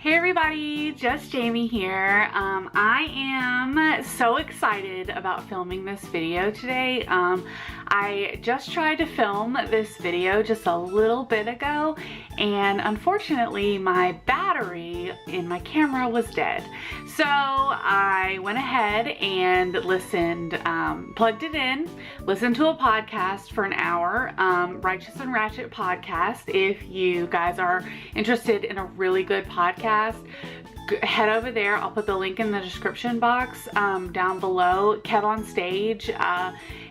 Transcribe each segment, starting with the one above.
Hey everybody, just Jamie here. I am so excited about filming this video today. I just tried to film this video just a little bit ago, and unfortunately my battery in my camera was dead. So I went ahead and listened, plugged it in, listened to a podcast for an hour, Righteous and Ratchet podcast. If you guys are interested in a really good podcast, head over there. I'll put the link in the description box down below. KevOnStage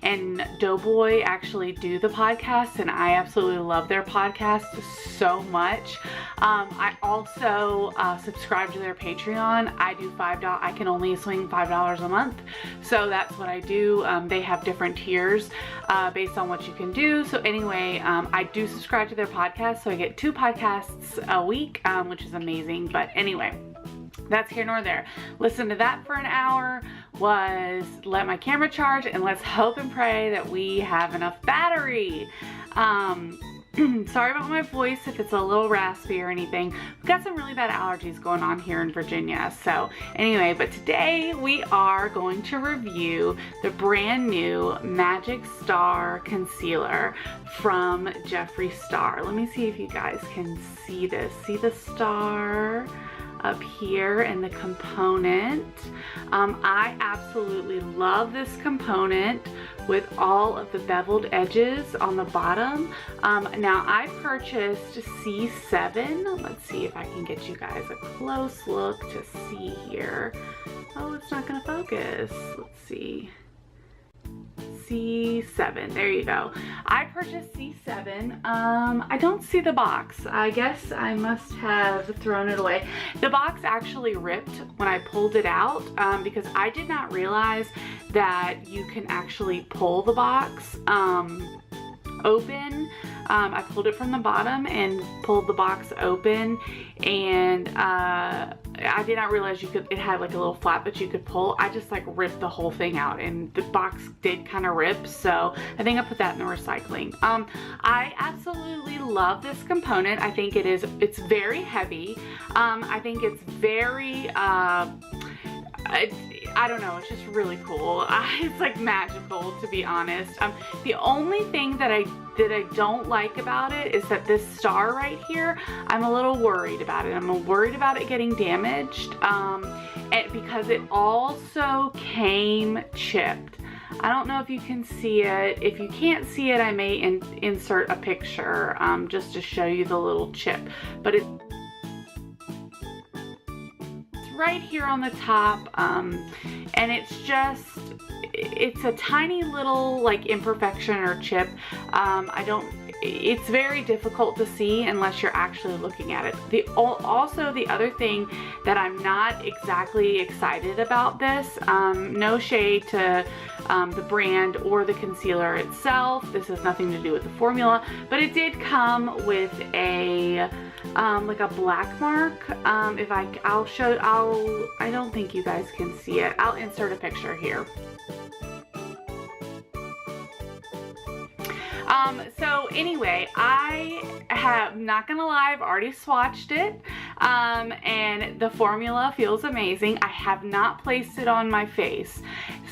and DoBoy actually do the podcast, and I absolutely love their podcast so much. I also subscribe to their Patreon. I do I can only swing $5 a month, so that's what I do. They have different tiers based on what you can do. So anyway, I do subscribe to their podcast, so I get 2 podcasts a week, which is amazing. But anyway, that's here nor there. Listen to that for an hour, was let my camera charge, and let's hope and pray that we have enough battery. Sorry about my voice if it's a little raspy or anything. We've got some really bad allergies going on here in Virginia. So anyway, but today we are going to review the brand new Magic Star Concealer from Jeffree Star. Let me see if you guys can see this. See the star up here and the component. I absolutely love this component with all of the beveled edges on the bottom. Now I purchased C7. Let's see if I can get you guys a close look to see here. Oh, it's not gonna focus. Let's see. C7, there you go. I purchased C7. I don't see the box. I guess I must have thrown it away. The box actually ripped when I pulled it out because I did not realize that you can actually pull the box open. I pulled it from the bottom and pulled the box open, and I did not realize you could, it had like a little flap that you could pull. I just like ripped the whole thing out, and the box did kind of rip, so I think I put that in the recycling. I absolutely love this component. I think it's very heavy. I think it's very, I don't know, it's just really cool. It's like magical, to be honest. The only thing that I don't like about it is that this star right here, I'm a little worried about it. I'm worried about it getting damaged because it also came chipped. I don't know if you can see it. If you can't see it, I may insert a picture just to show you the little chip. But it's right here on the top, and it's a tiny little like imperfection or chip. It's very difficult to see unless you're actually looking at it. Also, the other thing that I'm not exactly excited about this, no shade to the brand or the concealer itself. This has nothing to do with the formula, but it did come with a like a black mark. I don't think you guys can see it. I'll insert a picture here. So anyway, not gonna lie, I've already swatched it, and the formula feels amazing. I have not placed it on my face.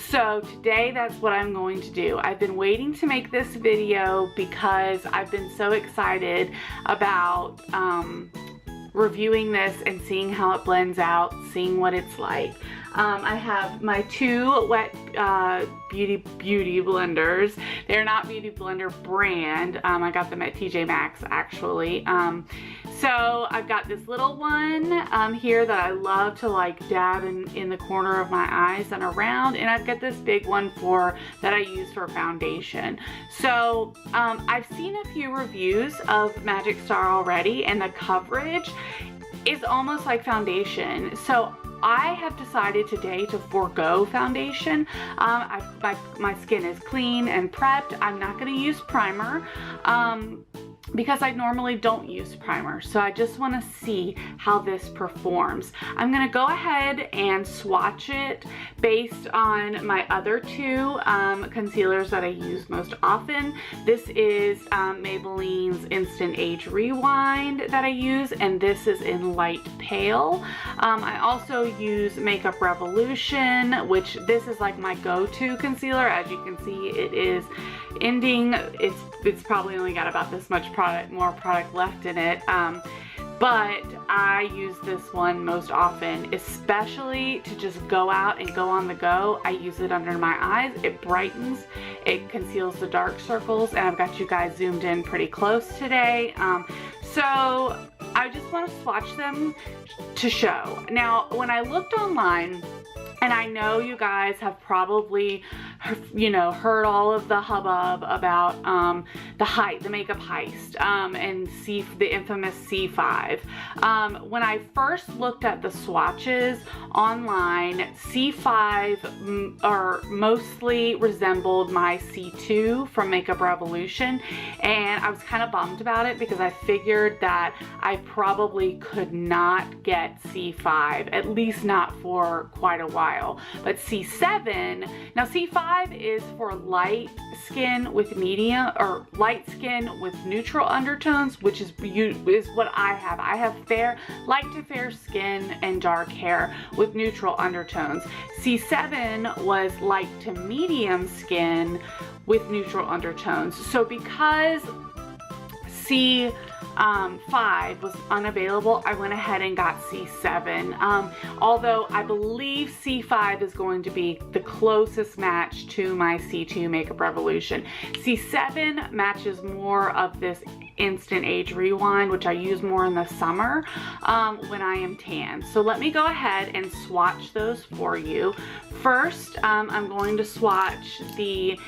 So today that's what I'm going to do. I've been waiting to make this video because I've been so excited about reviewing this and seeing how it blends out, seeing what it's like. I have my 2 wet beauty blenders. They're not Beauty Blender brand. I got them at TJ Maxx actually. So I've got this little one here that I love to like dab in the corner of my eyes and around, and I've got this big one that I use for foundation. So I've seen a few reviews of Magic Star already, and the coverage is almost like foundation. So I have decided today to forego foundation. My skin is clean and prepped. I'm not going to use primer. because I normally don't use primer. So I just want to see how this performs. I'm going to go ahead and swatch it based on my other two concealers that I use most often. This is Maybelline's Instant Age Rewind that I use, and this is in light pale. I also use Makeup Revolution, which this is like my go-to concealer. As you can see, it is ending. It's probably only got about this much more product left in it, but I use this one most often, especially to just go out and go on the go. I use it under my eyes. It brightens, it conceals the dark circles, and I've got you guys zoomed in pretty close today. So I just want to swatch them to show. Now, when I looked online, and I know you guys have probably, you know, heard all of the hubbub about the makeup heist, and the infamous C5. When I first looked at the swatches online, C5 mostly resembled my C2 from Makeup Revolution, and I was kind of bummed about it because I figured that I probably could not get C5, at least not for quite a while. But C7, now C5 is for light skin with medium, or light skin with neutral undertones, which is what I have. I have light to fair skin and dark hair with neutral undertones. C7 was light to medium skin with neutral undertones. So because C5 was unavailable, I went ahead and got C7. Although I believe C5 is going to be the closest match to my C2 Makeup Revolution. C7 matches more of this Instant Age Rewind, which I use more in the summer when I am tan. So let me go ahead and swatch those for you. First, I'm going to swatch the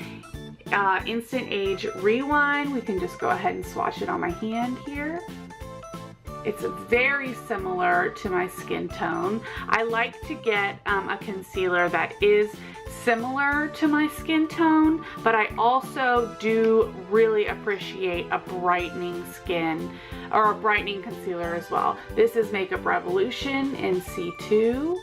Instant Age Rewind. We can just go ahead and swatch it on my hand here. It's very similar to my skin tone. I like to get a concealer that is similar to my skin tone, but I also do really appreciate a brightening skin, or a brightening concealer as well. This is Makeup Revolution in C2.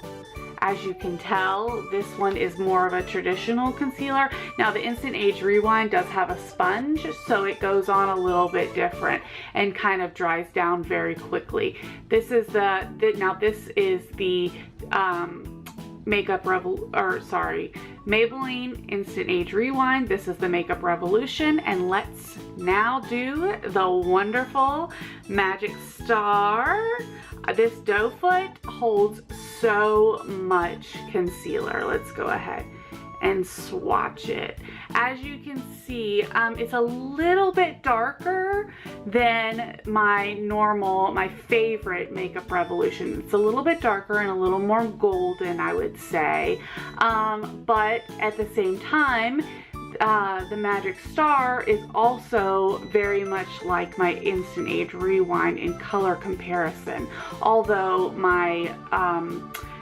As you can tell, this one is more of a traditional concealer. Now the Instant Age Rewind does have a sponge, so it goes on a little bit different and kind of dries down very quickly. This is the Maybelline Instant Age Rewind. This is the Makeup Revolution, and let's now do the wonderful Magic Star. This doe foot holds so much concealer. Let's go ahead and swatch it. As you can see, it's a little bit darker than my favorite Makeup Revolution. It's a little bit darker and a little more golden, I would say. But at the same time, the Magic Star is also very much like my Instant Age Rewind in color comparison. Although my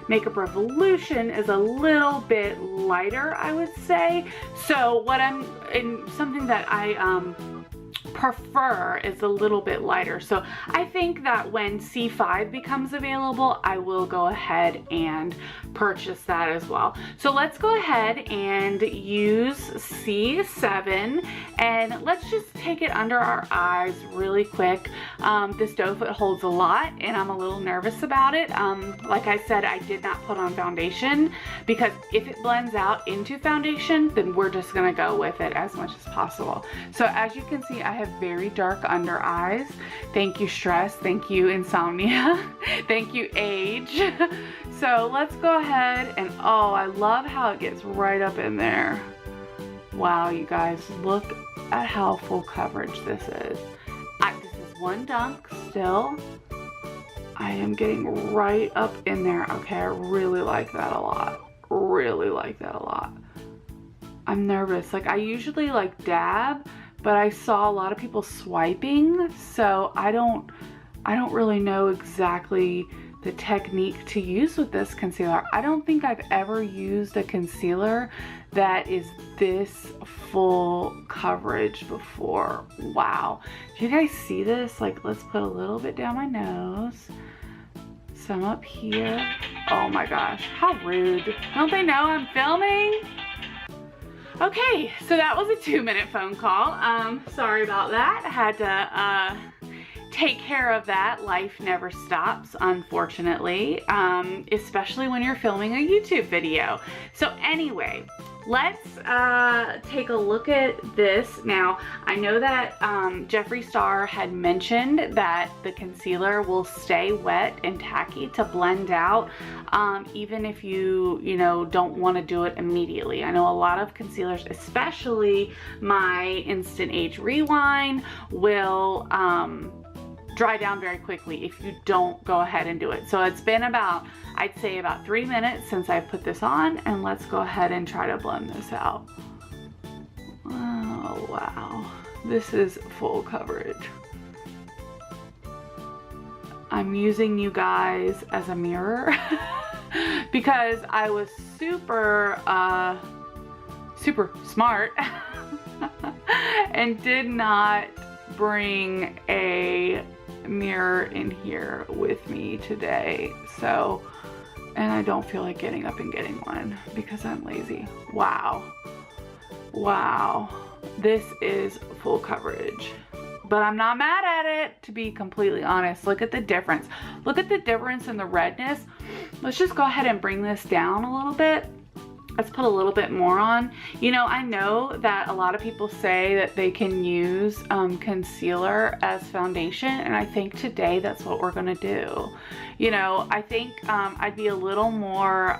Makeup Revolution is a little bit lighter, I would say. So something that I prefer is a little bit lighter. So I think that when C5 becomes available, I will go ahead and purchase that as well. So let's go ahead and use C7, and let's just take it under our eyes really quick. This doe foot holds a lot, and I'm a little nervous about it. Like I said, I did not put on foundation, because if it blends out into foundation, then we're just gonna go with it as much as possible. So as you can see, I have very dark under eyes. Thank you, stress. Thank you, insomnia. Thank you, age. So let's go ahead and, oh, I love how it gets right up in there. Wow, you guys, look at how full coverage this is. This is one dunk still. I am getting right up in there. Okay, I really like that a lot. Really like that a lot. I'm nervous. Like, I usually like dab, but I saw a lot of people swiping, so I don't really know exactly the technique to use with this concealer. I don't think I've ever used a concealer that is this full coverage before. Wow. Do you guys see this? Like, let's put a little bit down my nose, some up here. Oh my gosh, how rude. Don't they know I'm filming? Okay, so that was a 2-minute phone call. Sorry about that. I had to take care of that. Life never stops, unfortunately, especially when you're filming a YouTube video. So anyway, let's take a look at this. Now, I know that Jeffree Star had mentioned that the concealer will stay wet and tacky to blend out, even if you don't want to do it immediately. I know a lot of concealers, especially my Instant Age Rewind, will dry down very quickly if you don't go ahead and do it. So it's been about, I'd say about 3 minutes since I put this on, and let's go ahead and try to blend this out. Oh wow, this is full coverage. I'm using you guys as a mirror because I was super smart and did not bring a mirror in here with me today, so, and I don't feel like getting up and getting one because I'm lazy. Wow, this is full coverage, but I'm not mad at it, to be completely honest. Look at the difference. Look at the difference in the redness. Let's just go ahead and bring this down a little bit. Let's put a little bit more on. I know that a lot of people say that they can use concealer as foundation, and I think today that's what we're gonna do. I think I'd be a little more,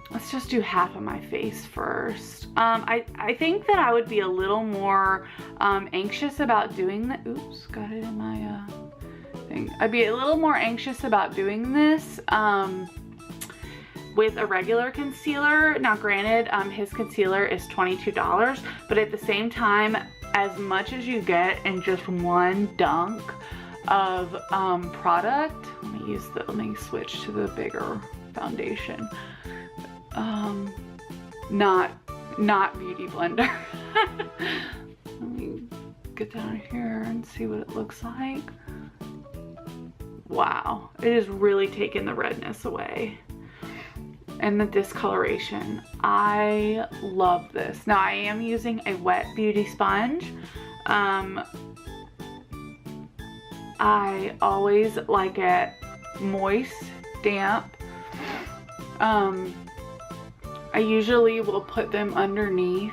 let's just do half of my face first. I think that I would be a little more anxious about doing that. Oops, got it in my thing. I'd be a little more anxious about doing this with a regular concealer. Now granted, his concealer is $22, but at the same time, as much as you get in just one dunk of product, let me switch to the bigger foundation. Not Beauty Blender. Let me get down here and see what it looks like. Wow, it is really taking the redness away and the discoloration. I love this. Now I am using a wet beauty sponge. I always like it moist, damp. I usually will put them underneath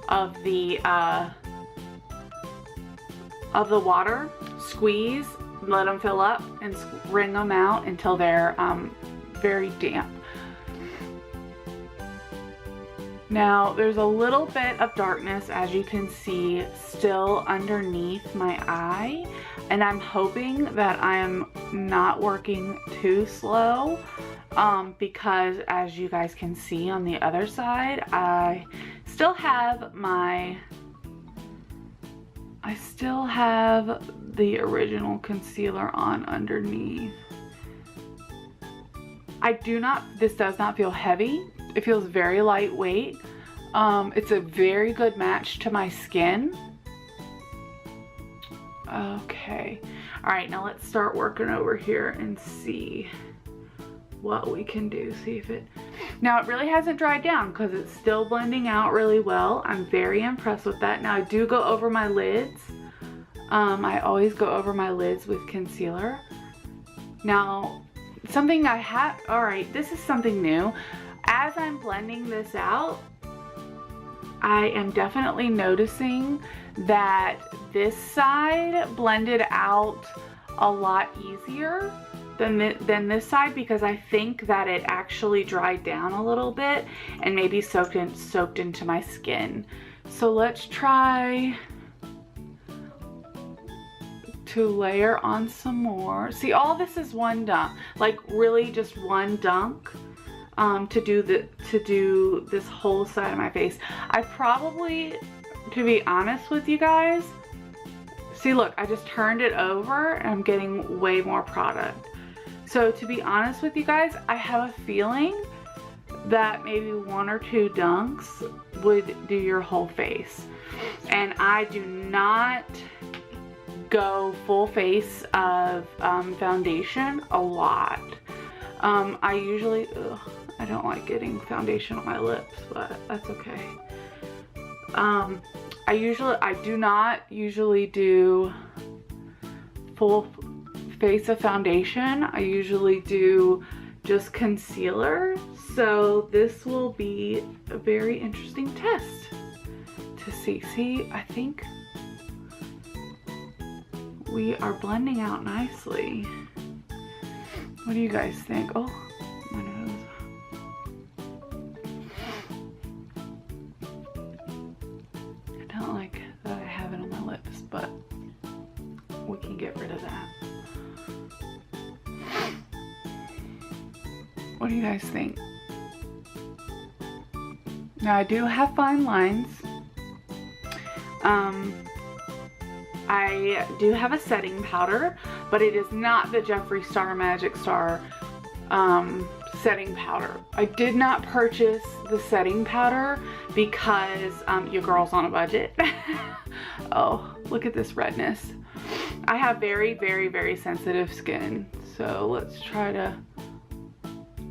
of the water, squeeze, let them fill up, and wring them out until they're very damp. Now there's a little bit of darkness, as you can see, still underneath my eye, and I'm hoping that I'm not working too slow, because as you guys can see on the other side, I still have the original concealer on underneath. This does not feel heavy. It feels very lightweight. It's a very good match to my skin. Okay. All right, now let's start working over here and see what we can do. See if it, now it really hasn't dried down because it's still blending out really well. I'm very impressed with that. Now I do go over my lids. I always go over my lids with concealer. Now, something I have, all right, this is something new. As I'm blending this out, I am definitely noticing that this side blended out a lot easier than this side, because I think that it actually dried down a little bit and maybe soaked into my skin. So let's try to layer on some more. See, all this is one dunk, like really just one dunk. To do this whole side of my face. I probably, to be honest with you guys, see, look, I just turned it over and I'm getting way more product. So to be honest with you guys, I have a feeling that maybe 1 or 2 dunks would do your whole face. And I do not go full face of foundation a lot. I usually, I don't like getting foundation on my lips, but that's okay. I do not usually do full face of foundation. I usually do just concealer. So this will be a very interesting test to see. See, I think we are blending out nicely. What do you guys think? Oh, my nose. I don't like that I have it on my lips, but we can get rid of that. What do you guys think? Now I do have fine lines. I do have a setting powder, but it is not the Jeffree Star Magic Star setting powder. I did not purchase the setting powder because your girl's on a budget. Oh, look at this redness. I have very, very, very sensitive skin. So let's try to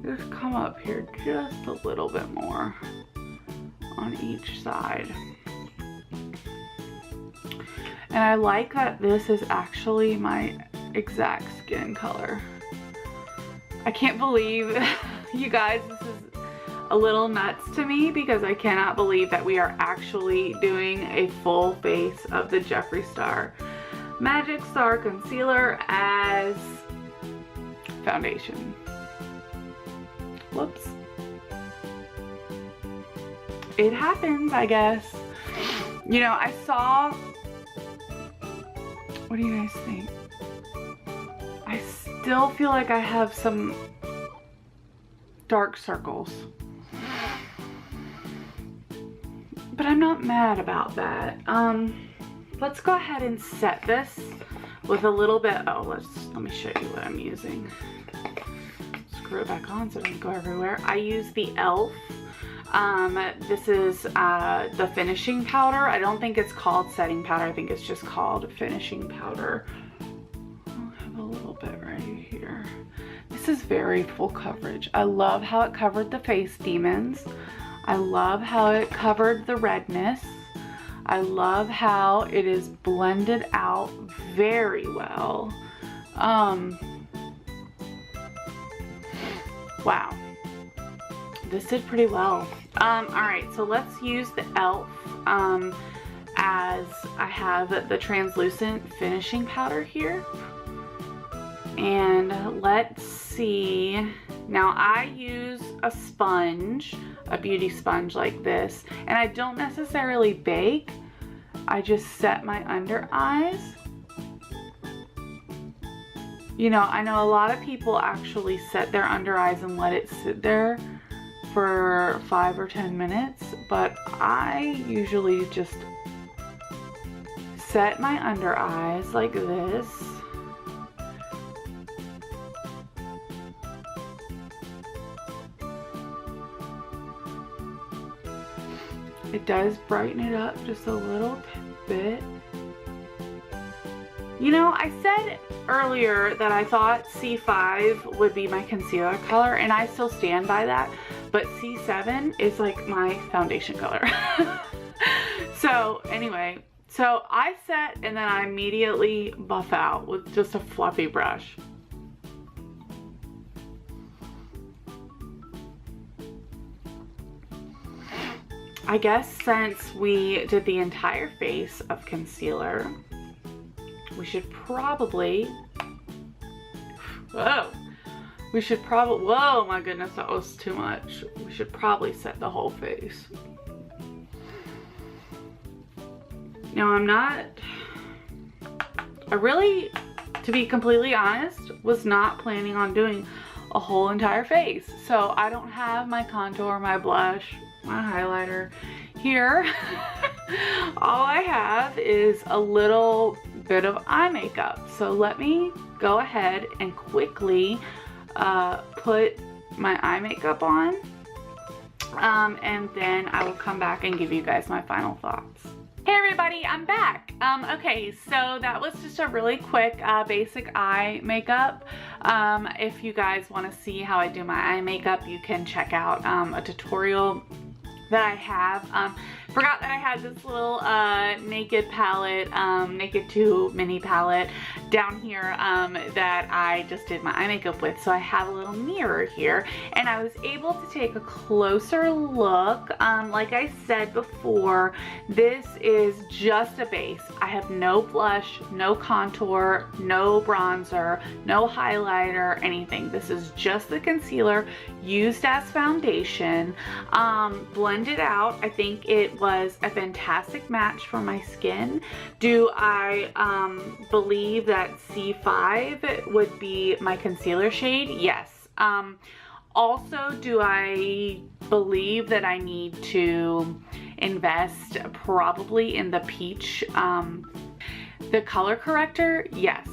just come up here just a little bit more on each side. And I like that this is actually my exact skin color. I can't believe, you guys, this is a little nuts to me because I cannot believe that we are actually doing a full face of the Jeffree Star Magic Star Concealer as foundation. Whoops. It happens, I guess. You know, I saw, what do you guys think? I still feel like I have some dark circles. But I'm not mad about that. Let's go ahead and set this with a little bit, let me show you what I'm using. Screw it back on so it doesn't go everywhere. I use the e.l.f. This is the finishing powder. I don't think it's called setting powder. I think it's just called finishing powder. I'll have a little bit right here. This is very full coverage. I love how it covered the face demons. I love how it covered the redness. I love how it is blended out very well. Wow. This did pretty well. Alright, so let's use the e.l.f. As I have the translucent finishing powder here. And let's see. Now I use a sponge, a beauty sponge like this, and I don't necessarily bake. I just set my under eyes. You know, I know a lot of people actually set their under eyes and let it sit there for 5 or 10 minutes, but I usually just set my under eyes like this. It does brighten it up just a little bit. You know, I said earlier that I thought C5 would be my concealer color, and I still stand by that, but C7 is like my foundation color. So anyway, so I set and then I immediately buff out with just a fluffy brush. I guess since we did the entire face of concealer, we should probably, whoa, my goodness, that was too much. We should probably set the whole face. Now I really, to be completely honest, was not planning on doing a whole entire face. So I don't have my contour, my blush, my highlighter here. All I have is a little bit of eye makeup. So let me go ahead and quickly put my eye makeup on, and then I will come back and give you guys my final thoughts. Hey everybody, I'm back. Okay, so that was just a really quick basic eye makeup. If you guys want to see how I do my eye makeup, you can check out a tutorial that I have. Forgot that I had this little Naked palette, Naked 2 mini palette down here that I just did my eye makeup with. So I have a little mirror here, and I was able to take a closer look. Like I said before, this is just a base. I have no blush, no contour, no bronzer, no highlighter, anything. This is just the concealer used as foundation, blended out. I think it was a fantastic match for my skin. Do I believe that C5 would be my concealer shade? Yes. Also, do I believe that I need to invest probably in the peach, the color corrector? Yes.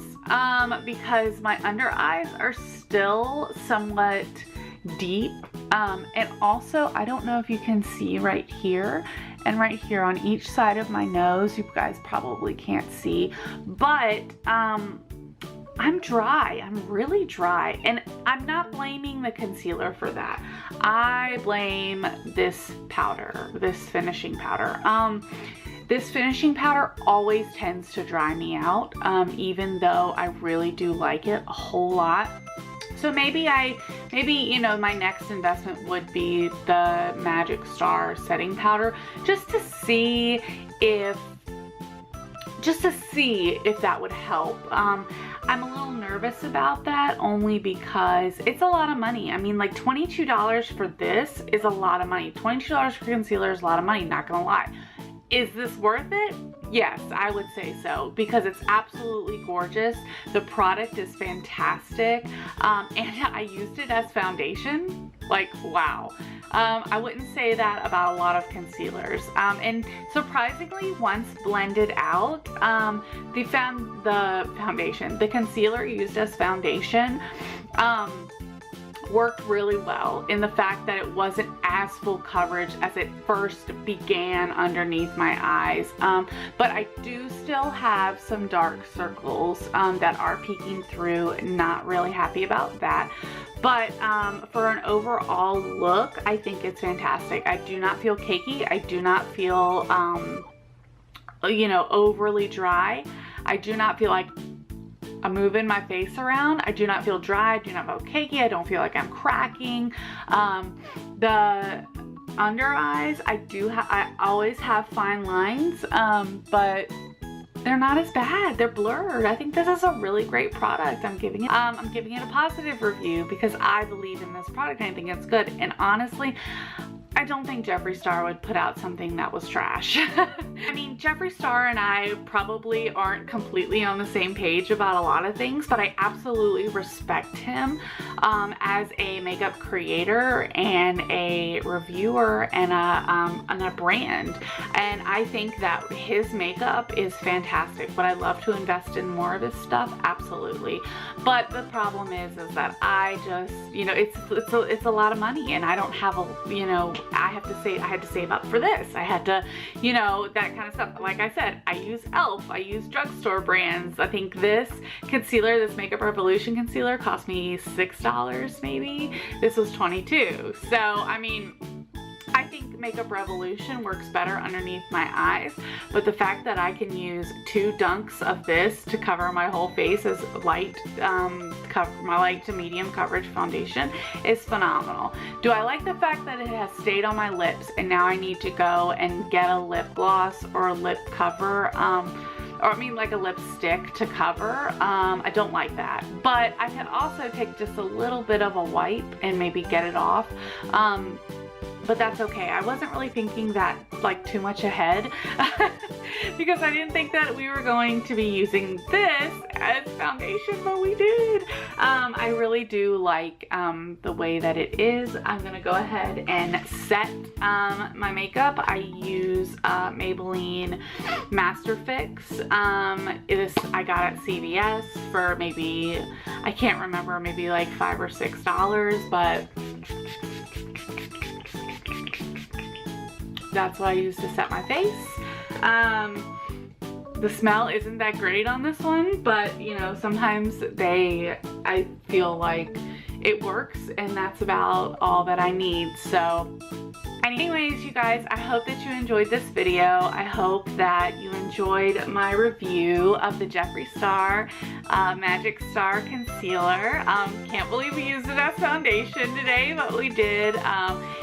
Because my under eyes are still somewhat deep, and also I don't know if you can see right here and right here on each side of my nose. You guys probably can't see, but I'm dry. I'm really dry, and I'm not blaming the concealer for that. I blame this powder, this finishing powder. This finishing powder always tends to dry me out, even though I really do like it a whole lot. So maybe you know, my next investment would be the Magic Star setting powder, just to see if that would help. I'm a little nervous about that only because it's a lot of money. I mean, like $22 for this is a lot of money. $22 for concealer is a lot of money, not gonna lie. Is this worth it? Yes, I would say so, because it's absolutely gorgeous. The product is fantastic, and I used it as foundation. Like, wow. I wouldn't say that about a lot of concealers. And surprisingly, once blended out, the concealer used as foundation, worked really well in the fact that it wasn't as full coverage as it first began underneath my eyes, but I do still have some dark circles that are peeking through. Not really happy about that, but for an overall look, I think it's fantastic. I do not feel cakey. I do not feel you know, overly dry. I do not feel like I'm moving my face around. I do not feel dry. I do not feel cakey. I don't feel like I'm cracking. The under eyes, I always have fine lines, but they're not as bad. They're blurred. I think this is a really great product. I'm giving it a positive review because I believe in this product and I think it's good. And honestly, I don't think Jeffree Star would put out something that was trash. I mean, Jeffree Star and I probably aren't completely on the same page about a lot of things, but I absolutely respect him as a makeup creator and a reviewer and a brand. And I think that his makeup is fantastic. Would I love to invest in more of his stuff? Absolutely. But the problem is that I just, you know, it's a lot of money, and I don't have a, you know, I had to save up for this. I had to, you know, that kind of stuff. Like I said, I use e.l.f. I use drugstore brands. I think this concealer, this Makeup Revolution concealer, cost me $6 maybe. This was $22. So, I mean, I think Makeup Revolution works better underneath my eyes, but the fact that I can use 2 dunks of this to cover my whole face as light, my light to medium coverage foundation is phenomenal. Do I like the fact that it has stayed on my lips and now I need to go and get a lip gloss or a lip cover, or I mean like a lipstick to cover? I don't like that, but I can also take just a little bit of a wipe and maybe get it off. But that's okay. I wasn't really thinking that like too much ahead because I didn't think that we were going to be using this as foundation, but we did. I I really do like the way that it is. I'm gonna go ahead and set my makeup. I use Maybelline Master Fix. This I got at CVS for maybe, I can't remember, maybe like $5 or $6, but that's what I use to set my face. The smell isn't that great on this one, but you know, sometimes I feel like it works, and that's about all that I need. So anyways, you guys, I hope that you enjoyed this video. I hope that you enjoyed my review of the Jeffree Star Magic Star Concealer. Can't believe we used it as foundation today, but we did.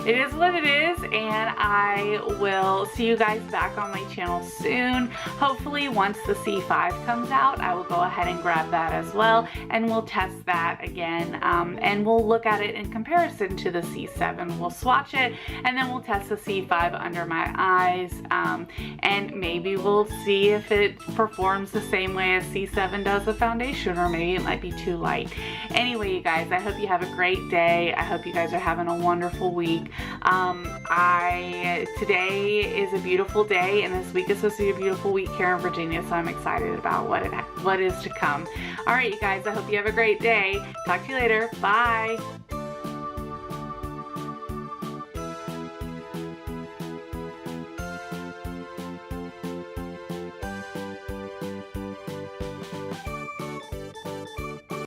It is what it is, and I will see you guys back on my channel soon. Hopefully once the C5 comes out, I will go ahead and grab that as well, and we'll test that again, and we'll look at it in comparison to the C7. We'll swatch it, and then we'll test the C5 under my eyes, and maybe we'll see if it performs the same way as C7 does a foundation, or maybe it might be too light. Anyway, you guys, I hope you have a great day. I hope you guys are having a wonderful week. Today is a beautiful day, and this week is supposed to be a beautiful week here in Virginia, so I'm excited about what is to come. All right, you guys, I hope you have a great day. Talk to you later. Bye.